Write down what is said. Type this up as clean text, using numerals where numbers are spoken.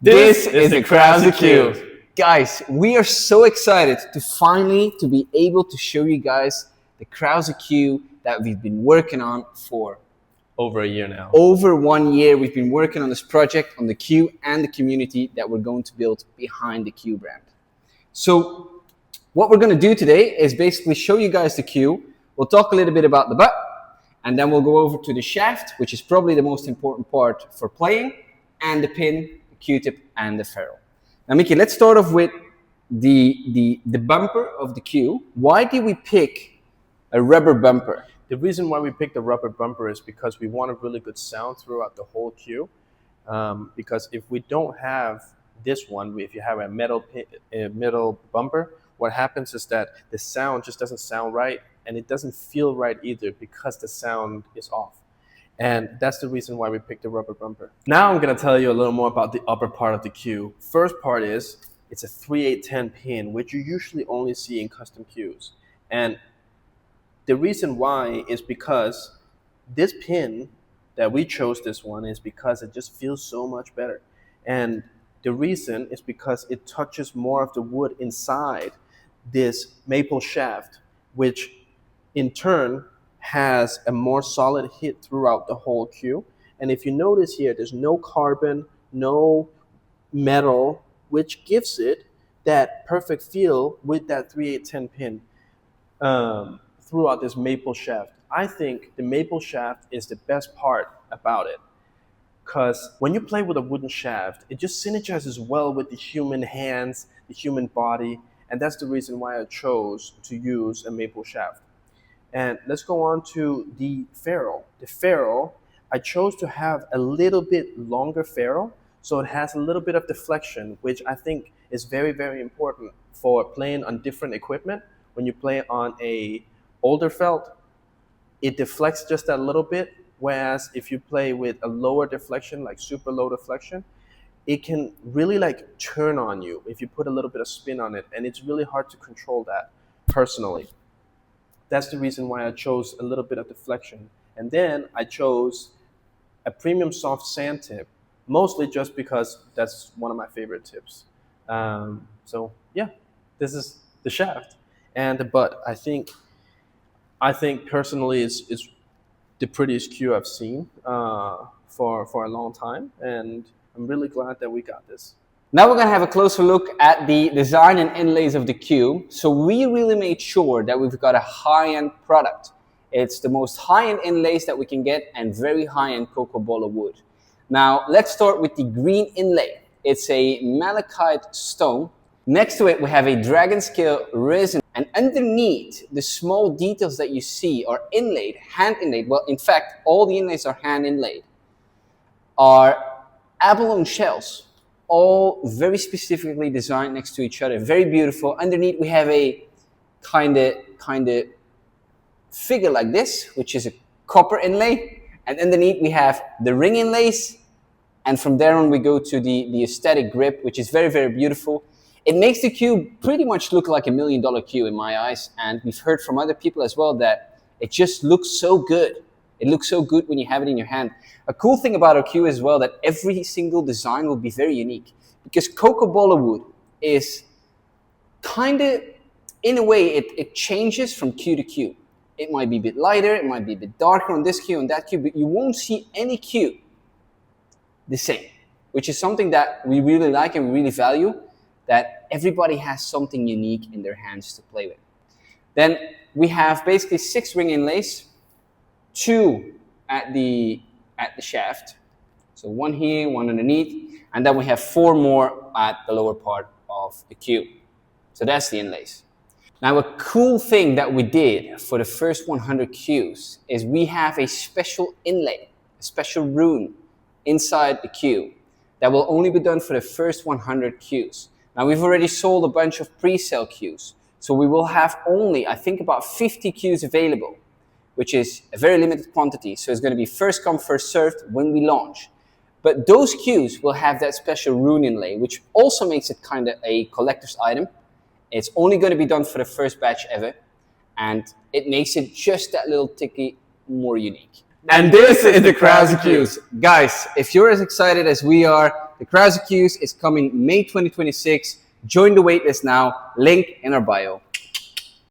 This is the Krausecues. Guys, we are so excited to finally to be able to show you guys the Krausecue that we've been working on for over a year now. Over 1 year, we've been working on this project, on the Cue and the community that we're going to build behind the Cue brand. So what we're going to do today is basically show you guys the Cue. We'll talk a little bit about the butt, and then we'll go over to the shaft, which is probably the most important part for playing, and the pin, the Q-tip, and the ferrule. Now, Mickey, let's start off with the bumper of the Cue. Why did we pick a rubber bumper? The reason why we picked a rubber bumper is because we want a really good sound throughout the whole Cue. Because if we don't have this one, if you have a metal bumper, what happens is that the sound just doesn't sound right, and it doesn't feel right either because the sound is off. And that's the reason why we picked the rubber bumper. Now I'm going to tell you a little more about the upper part of the Cue. First part is it's a 3/810 pin, which you usually only see in custom Cues. And the reason why is because this pin that we chose, this one, is because it just feels so much better. And the reason is because it touches more of the wood inside this maple shaft, which in turn has a more solid hit throughout the whole Cue. And if you notice here, there's no carbon, no metal, which gives it that perfect feel with that 3/810 pin throughout this maple shaft. I think the maple shaft is the best part about it, because when you play with a wooden shaft, it just synergizes well with the human hands, the human body, and that's the reason why I chose to use a maple shaft. And let's go on to the ferrule. The ferrule, I chose to have a little bit longer ferrule, so it has a little bit of deflection, which I think is very, very important for playing on different equipment. When you play on a older felt, it deflects just a little bit, whereas if you play with a lower deflection, like super low deflection, it can really like turn on you if you put a little bit of spin on it, and it's really hard to control that personally. That's the reason why I chose a little bit of deflection. And then I chose a premium soft sand tip, mostly just because that's one of my favorite tips. So yeah, this is the shaft. And the butt, I think personally is the prettiest Cue I've seen for a long time. And I'm really glad that we got this. Now we're going to have a closer look at the design and inlays of the Cue. So we really made sure that we've got a high-end product. It's the most high-end inlays that we can get and very high-end cocobolo wood. Now let's start with the green inlay. It's a malachite stone. Next to it we have a dragon scale resin, and underneath the small details that you see are inlaid, hand inlaid. Well, in fact, all the inlays are hand inlaid. Are abalone shells, all very specifically designed next to each other. Very beautiful. Underneath we have a kind of figure like this, which is a copper inlay. And underneath we have the ring inlays. And from there on we go to the aesthetic grip, which is very, very beautiful. It makes the Cue pretty much look like $1 million Cue in my eyes. And we've heard from other people as well that it just looks so good. It looks so good when you have it in your hand. A cool thing about our Cue as well, that every single design will be very unique, because cocobolo wood is kind of, in a way, it changes from Cue to Cue. It might be a bit lighter, it might be a bit darker on this Cue and that Cue, but you won't see any Cue the same, which is something that we really like and we really value, that everybody has something unique in their hands to play with. Then we have basically 6 ring inlays, 2 at the shaft, so 1 here, 1 underneath, and then we have 4 more at the lower part of the Cue. So that's the inlays. Now, a cool thing that we did for the first 100 Cues is we have a special inlay, a special rune inside the Cue that will only be done for the first 100 Cues. Now, we've already sold a bunch of pre-sale Cues, so we will have only, I think, about 50 Cues available, which is a very limited quantity. So it's going to be first come, first served when we launch. But those Cues will have that special rune inlay, which also makes it kind of a collector's item. It's only going to be done for the first batch ever, and it makes it just that little ticky more unique. And this is the Krausecues. Guys, if you're as excited as we are, The Krausecues is coming May 2026. Join the waitlist now. Link in our bio.